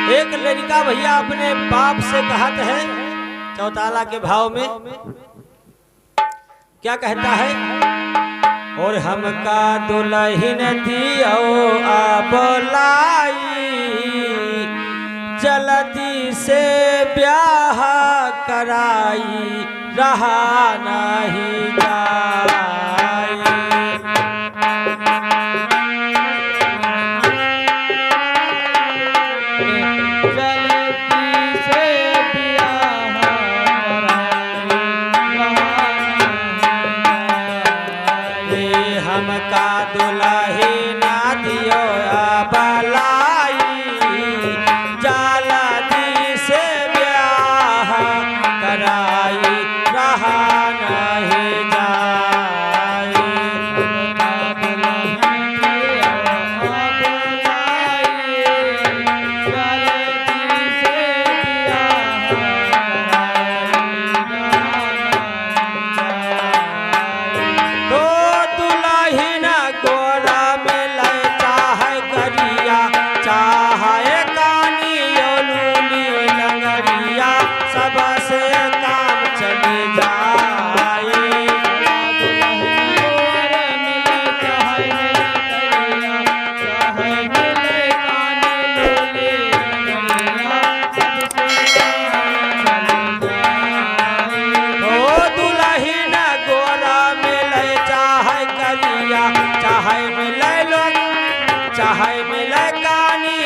एक लड़का भैया अपने बाप से कहत है चौताला के भाव में, क्या कहता है? और हमका दुल्हन दियो अब लाई, जल्दी से ब्याह कराई, रहा नहीं जाए। जल्दी से ब्याह कराई, रहा नहीं जाए। हमका दुल्हन दियो अब लाई, जल्दी से ब्याह कराई, रहा नहीं जाए। तो दुल्हन गोरा मिल चाहे करिया, चाहे कानी लूली लंगरिया, सबसे काम चली जाए। ओ दुल्हन गोरा मिल चाहे करिया, चाहे मिले लोग, चाहे मिले कानी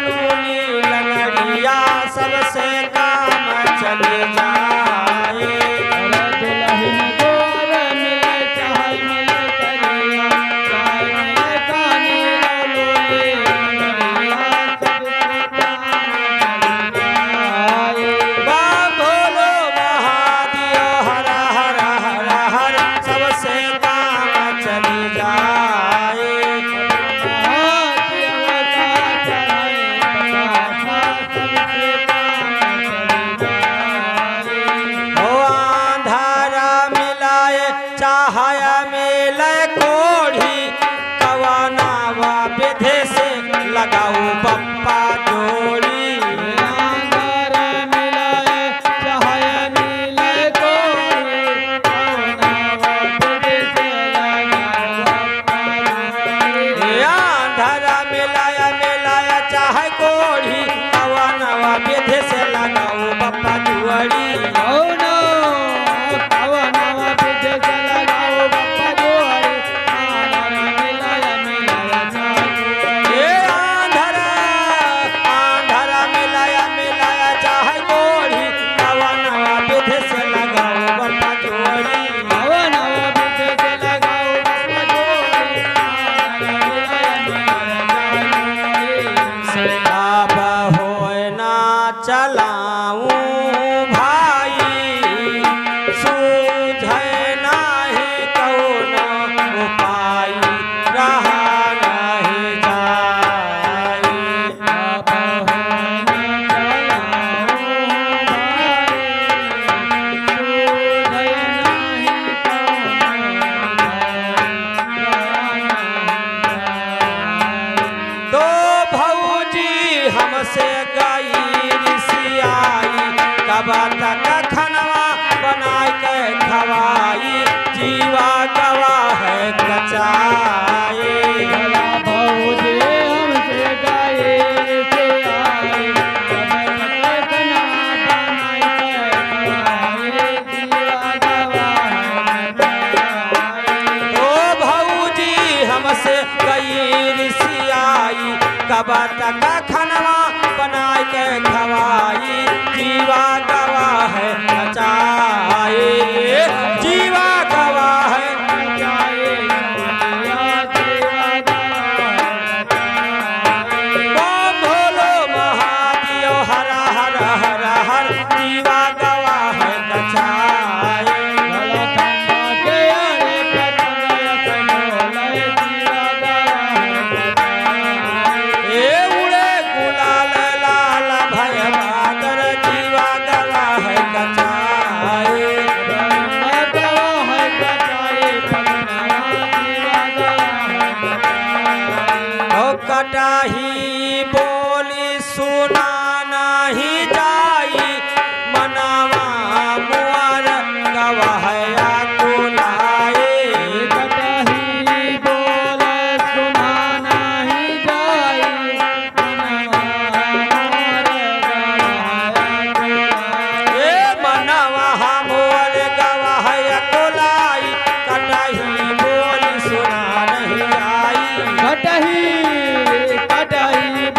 लूली लंगरिया, सबसे काम चली जाए। बोलो महादेव हर हर हर हर, सबसे काम चली जाए। ओ आंधारा मिलाए चाहया मिले कोढ़ी, कवानावा विधि से लगाऊ बप्पा जोड़ी। आंधारा मिलाया मिलाया चाहे कोढ़ी, कवानावा विधि से लगाऊ बप्पा जोड़ी। ए आंधारा आंधारा मिलाया मिलाया चाहे कोढ़ी, कवानावा विधि से लगाऊ बप्पा जोड़ी। अब होए ना चलाऊं भाई, सूझे नाही कौनो उपाय, रहा नहीं जाए। तो भौजी हमसे गई रिसियाई, कब तक खनवा बनाए के खवाई, जीवा गवा है कचाए। ओ भौजी हमसे गई रिसियाई, कब तक खनवा बनाए के खवाई, जीवा गवा है कचाए, जीवा गवा है कचाए। बम भोलो महादेव हर हर हर हर, जीवा गवा है कचाए। ए उड़े गुलाल लाल भय बादर, जीवा गवा है कचाए। ओ कटाही बोली सुना नहीं जाई मनवा मुअर गवहया कुलाए कटही बोल सुना नहीं जाई ए मनवा मुअर गवहया कुलाई कटही बोल सुना नहीं आई कटही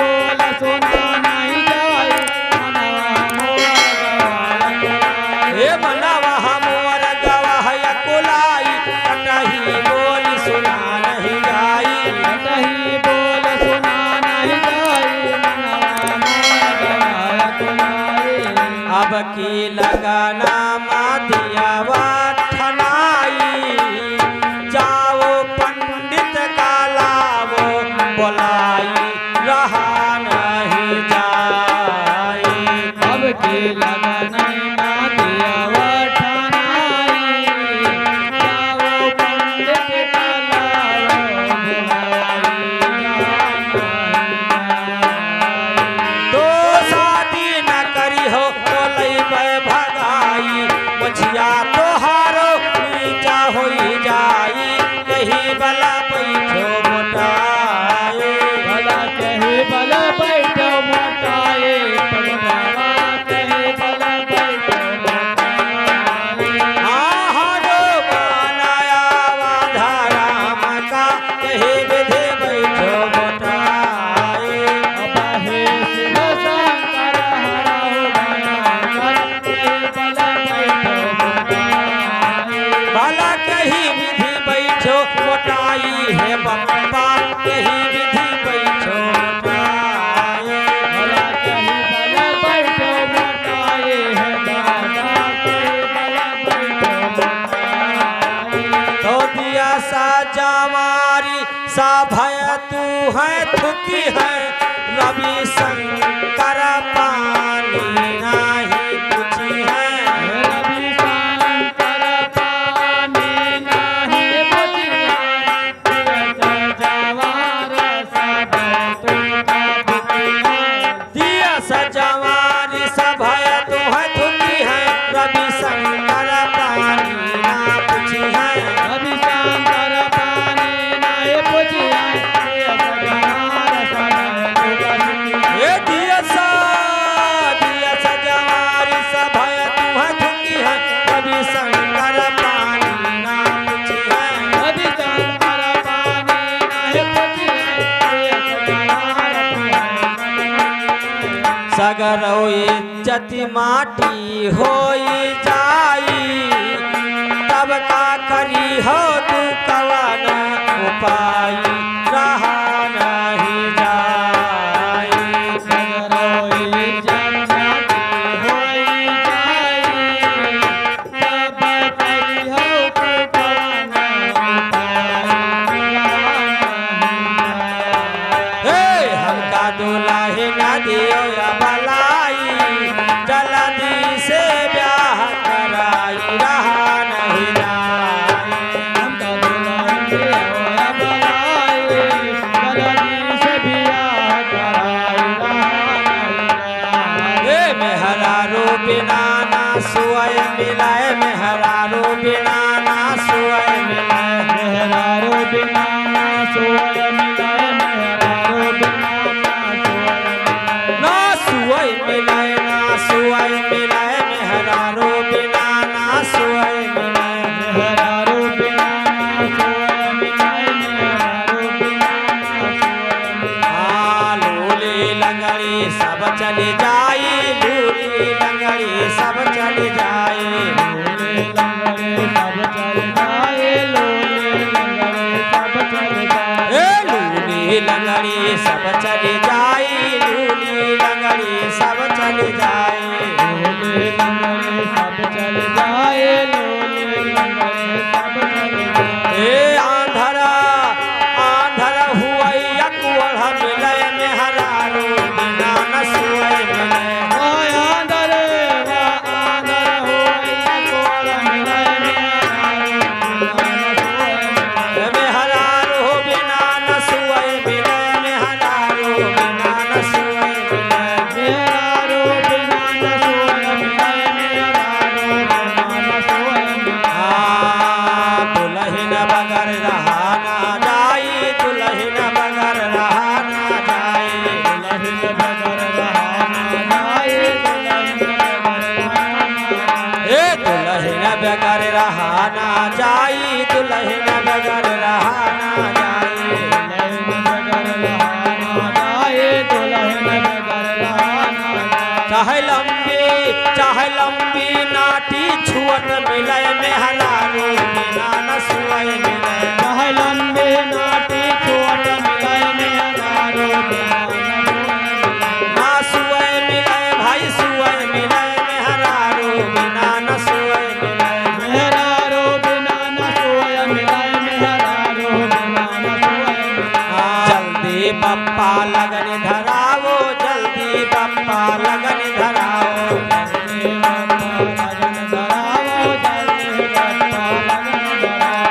बोल सुना नहीं जाई हे मनवा मोर गवहया कुलाई कटही बोल सुना नहीं जाई कटही बोल सुना नहीं जाई अब की लगाना मातियावा ठनाई जाओ पंडित का लावो बोलाई रहा नहीं जाए अब के लगन मातियावा ठनाई जाओ पंडित का लावो तो शादी न करी हो तो लई भगाई मुझिया तोहारो नीचा होई जाई यही बला पैठो मोटाए भला कहे भला बैठो मोटाए भला कहे भला बैठो मोटाए आहारो बनाया वाधाराम का यही विधि बैठो मोटाए अबहे शिव शंकर हरा हो भयंकर कहे भला बैठो मोटाए भला कही विधि बैठो मोटाई है बप्पा यही विधि बैठो मोटाए भला कहे भला बैठो मोटाए है दादा कहे भला बैठो मोटाए तो दिया सा जमारी सा भय तू है थुकी है रवि शंकर पानी नहीं पूछी है रवि शंकर पानी नाही बुझिया जवार सब तू का दुखिया दिया सा जमारी सा भय तू है थुकी है रवि शंकर पानी ना पूछी है रवि शंकर पानी नाही बुझिया जवार सब तू का दुखिया ये दिया सा जमारी सा भय तू है थुकी है रवि शंकर पानी ना पूछी है रवि शंकर पानी नाही बुझिया जवार सगरौ इज्जत माटी होई जाई तब का करी हो तू कवन उपाय रहा नहीं जाई सगरोई जगजाती होई जाई तब करी हो तू कवन हे हमका दुलाही न दियो या बलाई जल्दी से ब्याह कराई रहा नहीं जाई हमका दुलाही होया बलाई जल्दी से बियाह कराई हे मेहरारू बिना ना सुअय मिलाए मेहरारू बिना ना सुअय मिलाए मेहरारू बिना ना सोय मिलाए मेहरारू बिना ना सोय मिलाए ना सुअय मिलाए मेहरारू बिना ना सुअय मिलाए मेहरारू बिना ना सोय मिलाए मेहरारू बिना ना सोय मिलाए लूली लंगड़ी सब चली जाई लूली लंगड़ी सब चली जाई लोले लंगड़े सब चल जाए लोले लंगड़े सब चल जाए ए लूली लंगड़ी सब चली जाई लूली लंगड़ी सब चली जाई लोले लंगड़े सब चल जाए लोले लंगड़े सब चल जाए ए आंधरा हुआ कुल मिलय मेहरारू बिना न सुअय मिलय आंदर हो या कोल मिलाए मेहरारू बिना न सुअय मिलय मेहरारू बिना चाहे लंबी नाटी छुअत मिले मेहरारू बिना न सुअय मिले चाहे लंबी नाटी छुअत मिले मेहरारू बिना ना सुअय मिले भाई सुअय मिले मेहरारू बिना न सुअय मिले मेहरारू बिना न सुअय मिले मेहरारू बिना न सुअय मिले जल्दी बप्पा लगन धरावो जल्दी बप्पा लगन धरावो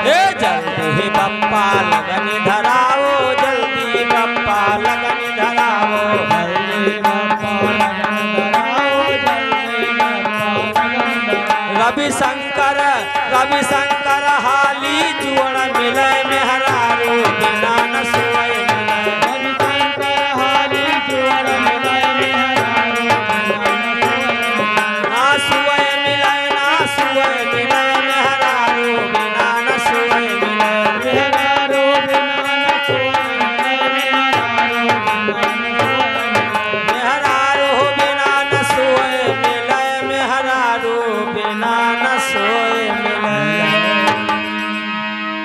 हे जल्दी बप्पा लगन धरावो जल्दी बप्पा लगन धरावो रवि शंकर हाली जुअण मिले